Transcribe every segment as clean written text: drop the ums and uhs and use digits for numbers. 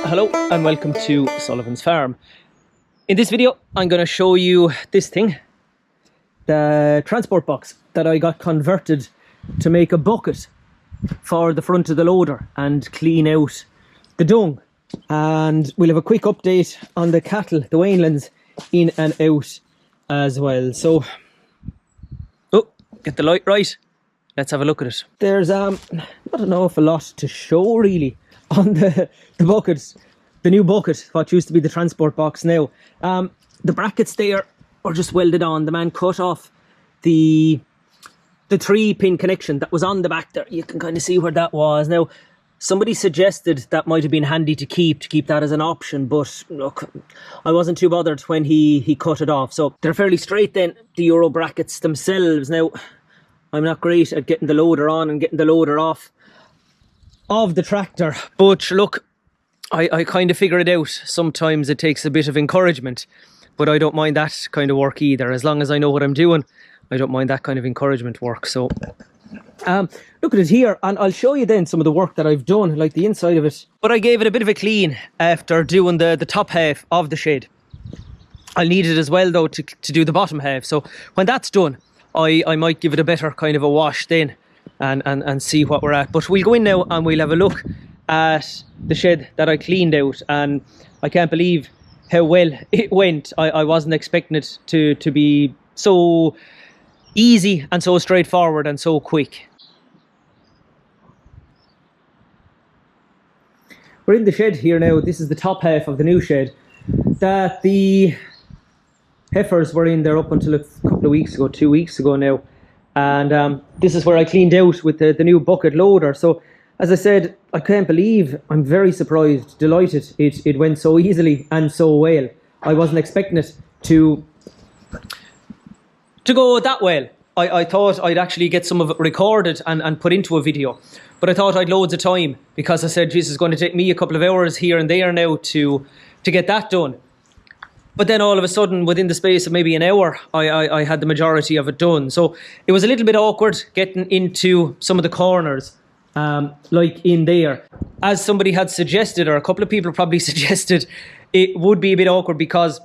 Hello and welcome to Sullivan's Farm. In this video I'm going to show you this thing, the transport box that I got converted to make a bucket for the front of the loader and clean out the dung. And we'll have a quick update on the cattle, the weanlings, in and out as well. So, get the light right, let's have a look at it. There's not an awful lot to show really on the bucket, the new bucket, what used to be the transport box now. The brackets there are just welded on. The man cut off the 3-pin connection that was on the back there. You can kind of see where that was. Now, somebody suggested that might have been handy to keep that as an option, but look, I wasn't too bothered when he cut it off. So they're fairly straight then, the Euro brackets themselves. Now, I'm not great at getting the loader on and getting the loader off of the tractor, but look, I kind of figure it out. Sometimes it takes a bit of encouragement, but I don't mind that kind of work either. As long as I know what I'm doing, I don't mind that kind of encouragement work. So look at it here, and I'll show you then some of the work that I've done, like the inside of it. But I gave it a bit of a clean after doing the top half of the shed. I'll need it as well though to do the bottom half. So when that's done, I might give it a better kind of a wash then and see what we're at. But we'll go in now and we'll have a look at the shed that I cleaned out, and I can't believe how well it went. I wasn't expecting it to be so easy and so straightforward and so quick. We're in the shed here now. This is the top half of the new shed that the heifers were in there up until a couple of weeks ago, 2 weeks ago now. And this is where I cleaned out with the new bucket loader. So as I said, I can't believe, I'm very surprised, delighted it went so easily and so well. I wasn't expecting it to go that well. I thought I'd actually get some of it recorded and put into a video, but I thought I'd loads of time, because I said, geez, it's going to take me a couple of hours here and there now to get that done. But then all of a sudden, within the space of maybe an hour, I had the majority of it done. So it was a little bit awkward getting into some of the corners, like in there. As somebody had suggested, or a couple of people probably suggested, it would be a bit awkward because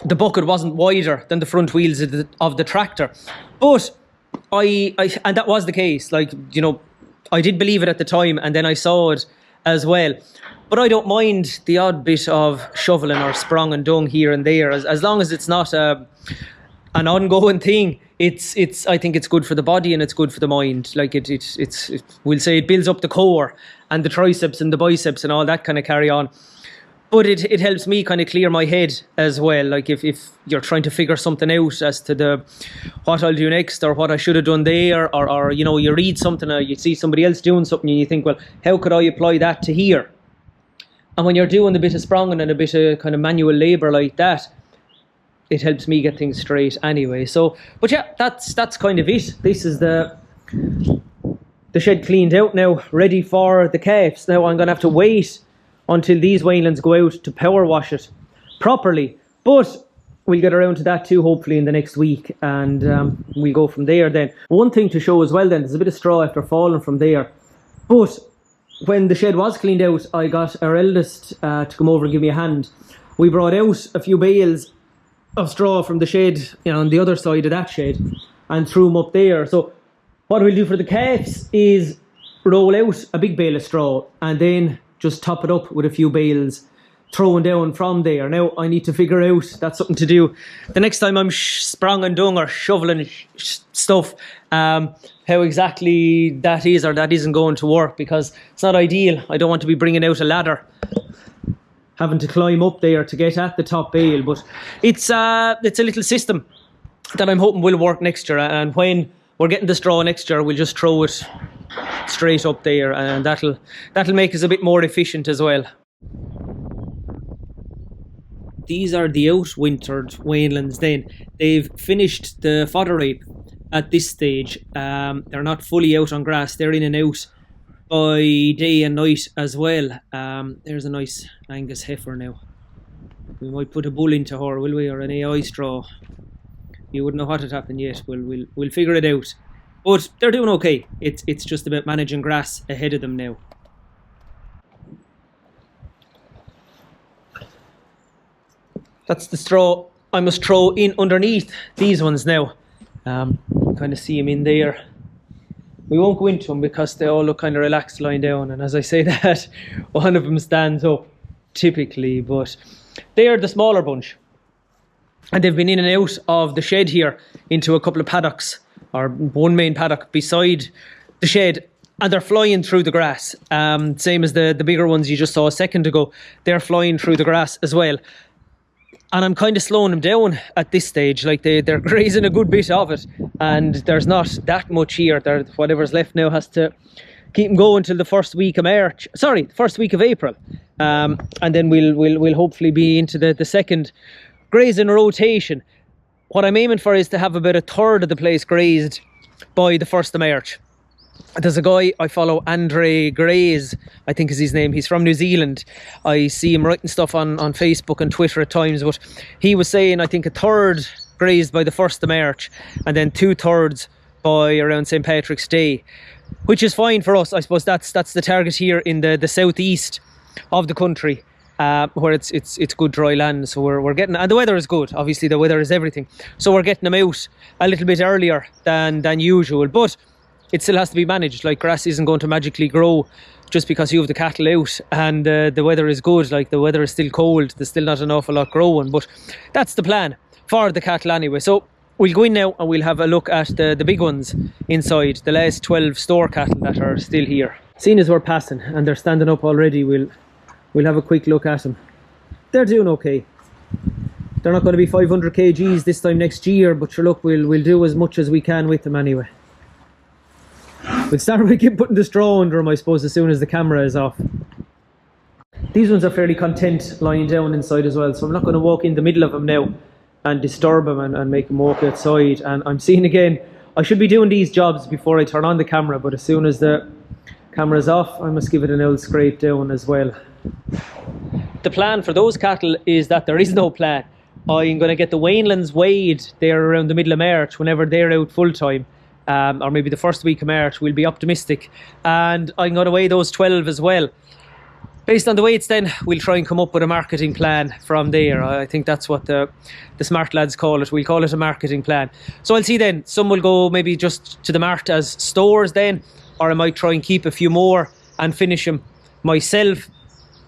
the bucket wasn't wider than the front wheels of the tractor. But and that was the case. Like, you know, I did believe it at the time, and then I saw it as well. But I don't mind the odd bit of shoveling or sprung and dung here and there, as long as it's not an ongoing thing. I think it's good for the body and it's good for the mind. Like we'll say it builds up the core and the triceps and the biceps and all that kind of carry on. But it helps me kind of clear my head as well. Like if you're trying to figure something out as to what I'll do next, or what I should have done there, or you know, you read something or you see somebody else doing something and you think, well, how could I apply that to here? And when you're doing a bit of spronging and a bit of kind of manual labour like that, it helps me get things straight anyway. So, but yeah, that's kind of it. This is the shed cleaned out now, ready for the calves. Now I'm going to have to wait until these weanlings go out to power wash it properly. But we'll get around to that too, hopefully in the next week, and we'll go from there then. One thing to show as well then, there's a bit of straw after falling from there. But when the shed was cleaned out, I got our eldest to come over and give me a hand. We brought out a few bales of straw from the shed, you know, on the other side of that shed, and threw them up there. So what we'll do for the calves is roll out a big bale of straw and then just top it up with a few bales thrown down from there. Now I need to figure out, that's something to do the next time I'm sprung and dung or shoveling stuff, how exactly that is or that isn't going to work, because it's not ideal. I don't want to be bringing out a ladder, having to climb up there to get at the top bale. But it's a little system that I'm hoping will work next year, and when we're getting the straw next year, we'll just throw it straight up there, and that'll make us a bit more efficient as well. These are the outwintered weanlings then. They've finished the fodder rape at this stage. They're not fully out on grass. They're in and out by day and night as well. There's a nice Angus heifer now. We might put a bull into her, will we, or an AI straw. You wouldn't know what had happened yet. We'll figure it out. But they're doing okay. It's just about managing grass ahead of them now. That's the straw I must throw in underneath these ones now. Kind of see them in there. We won't go into them because they all look kind of relaxed lying down, and as I say that, one of them stands up typically, but they are the smaller bunch, and they've been in and out of the shed here into a couple of paddocks, or one main paddock beside the shed, and they're flying through the grass, same as the bigger ones you just saw a second ago. They're flying through the grass as well. And I'm kind of slowing them down at this stage. Like they're grazing a good bit of it, and there's not that much here. Whatever's left now has to keep them going till the first week of March. Sorry, the first week of April, and then we'll hopefully be into the second grazing rotation. What I'm aiming for is to have about a third of the place grazed by the 1st of March. There's a guy I follow, Andre Grays, I think is his name. He's from New Zealand. I see him writing stuff on Facebook and Twitter at times, but he was saying, I think, a third grazed by the 1st of March and then 2/3 by around St. Patrick's Day, which is fine for us. I suppose that's the target here in the southeast of the country, where it's good dry land. So we're getting, and the weather is good. Obviously the weather is everything. So we're getting them out a little bit earlier than usual, but it still has to be managed. Like, grass isn't going to magically grow just because you have the cattle out and the weather is good. Like, the weather is still cold, there's still not an awful lot growing, but that's the plan for the cattle anyway. So we'll go in now and we'll have a look at the big ones inside, the last 12 store cattle that are still here. Seeing as we're passing and they're standing up already, we'll have a quick look at them. They're doing okay. They're not going to be 500 kgs this time next year, but sure, look, we'll do as much as we can with them anyway. We'll start by putting the straw under them, I suppose, as soon as the camera is off. These ones are fairly content lying down inside as well, so I'm not going to walk in the middle of them now and disturb them and make them walk outside. And I'm seeing again, I should be doing these jobs before I turn on the camera, but as soon as the camera's off, I must give it an old scrape down as well. The plan for those cattle is that there is no plan. I'm going to get the weanlings weighed there around the middle of March, whenever they're out full time. Or maybe the first week of March, we'll be optimistic. And I'm going to weigh those 12 as well. Based on the weights then, we'll try and come up with a marketing plan from there. I think that's what the smart lads call it. We'll call it a marketing plan. So I'll see then. Some will go maybe just to the mart as stores then, or I might try and keep a few more and finish them myself.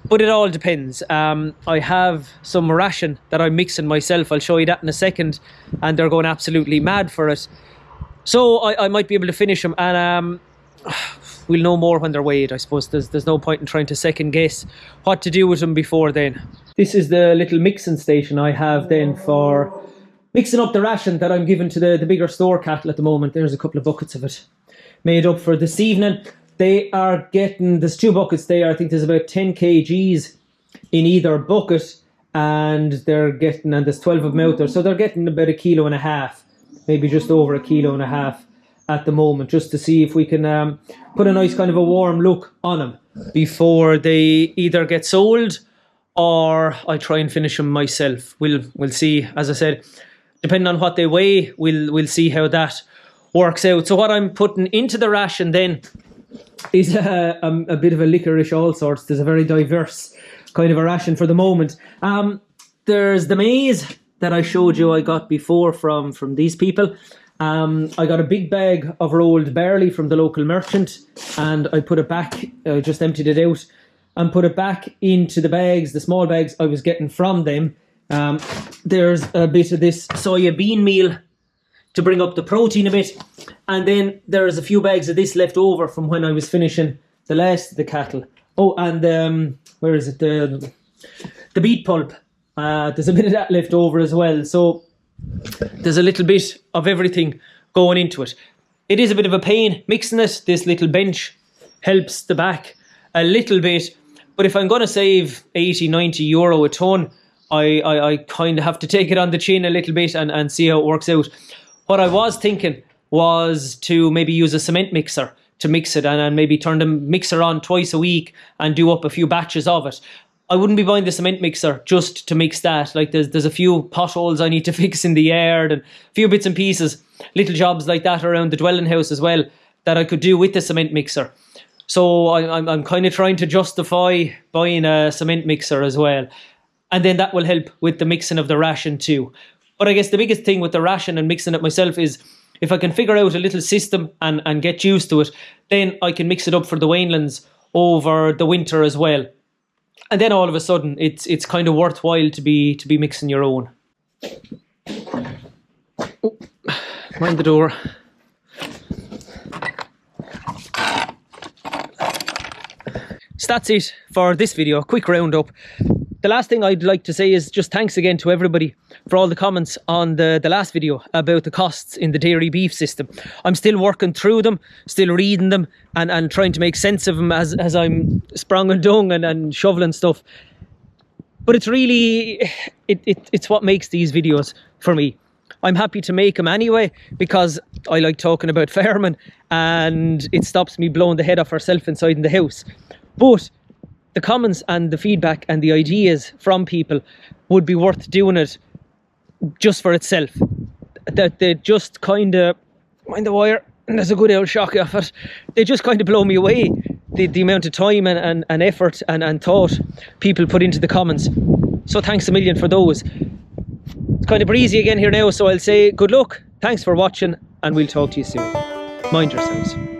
But it all depends. I have some ration that I'm mixing myself. I'll show you that in a second. And they're going absolutely mad for it. So I might be able to finish them, and we'll know more when they're weighed. I suppose there's no point in trying to second guess what to do with them before then. This is the little mixing station I have then for mixing up the ration that I'm giving to the bigger store cattle at the moment. There's a couple of buckets of it made up for this evening. They are getting, there's 2 buckets there. I think there's about 10 kgs in either bucket, and they're getting, and there's 12 of them out there, so they're getting about 1.5 kilos. Maybe just over 1.5 kilos at the moment, just to see if we can put a nice kind of a warm look on them before they either get sold or I try and finish them myself. We'll see. As I said, depending on what they weigh, we'll see how that works out. So what I'm putting into the ration then is a bit of a licorice all sorts. There's a very diverse kind of a ration for the moment. There's the maize that I showed you I got before from these people. I got a big bag of rolled barley from the local merchant, and I put it back, just emptied it out and put it back into the bags, the small bags I was getting from them. There's a bit of this soya bean meal to bring up the protein a bit, and then there's a few bags of this left over from when I was finishing the last of the cattle. Oh, and where is it? The beet pulp. There's a bit of that left over as well. So there's a little bit of everything going into it. It is a bit of a pain mixing it. This little bench helps the back a little bit. But if I'm going to save 80, 90 euro a tonne, I kind of have to take it on the chin a little bit and see how it works out. What I was thinking was to maybe use a cement mixer to mix it, and maybe turn the mixer on twice a week and do up a few batches of it. I wouldn't be buying the cement mixer just to mix that. Like, there's a few potholes I need to fix in the yard and a few bits and pieces, little jobs like that around the dwelling house as well, that I could do with the cement mixer. So I'm kind of trying to justify buying a cement mixer as well. And then that will help with the mixing of the ration too. But I guess the biggest thing with the ration and mixing it myself is if I can figure out a little system and get used to it, then I can mix it up for the weanlings over the winter as well. And then all of a sudden it's kind of worthwhile to be mixing your own. Oh, mind the door. So that's it for this video, a quick roundup. The last thing I'd like to say is just thanks again to everybody for all the comments on the last video about the costs in the dairy beef system. I'm still working through them, still reading them and trying to make sense of them as I'm spronging dung and shoveling stuff. But it's really, it's what makes these videos for me. I'm happy to make them anyway because I like talking about farming and it stops me blowing the head off ourselves inside in the house. But the comments and the feedback and the ideas from people would be worth doing it just for itself. That they just kind of, mind the wire, and there's a good old shock off it. They just kind of blow me away. The amount of time and effort and thought people put into the comments. So thanks a million for those. It's kind of breezy again here now, so I'll say good luck, thanks for watching, and we'll talk to you soon. Mind yourselves.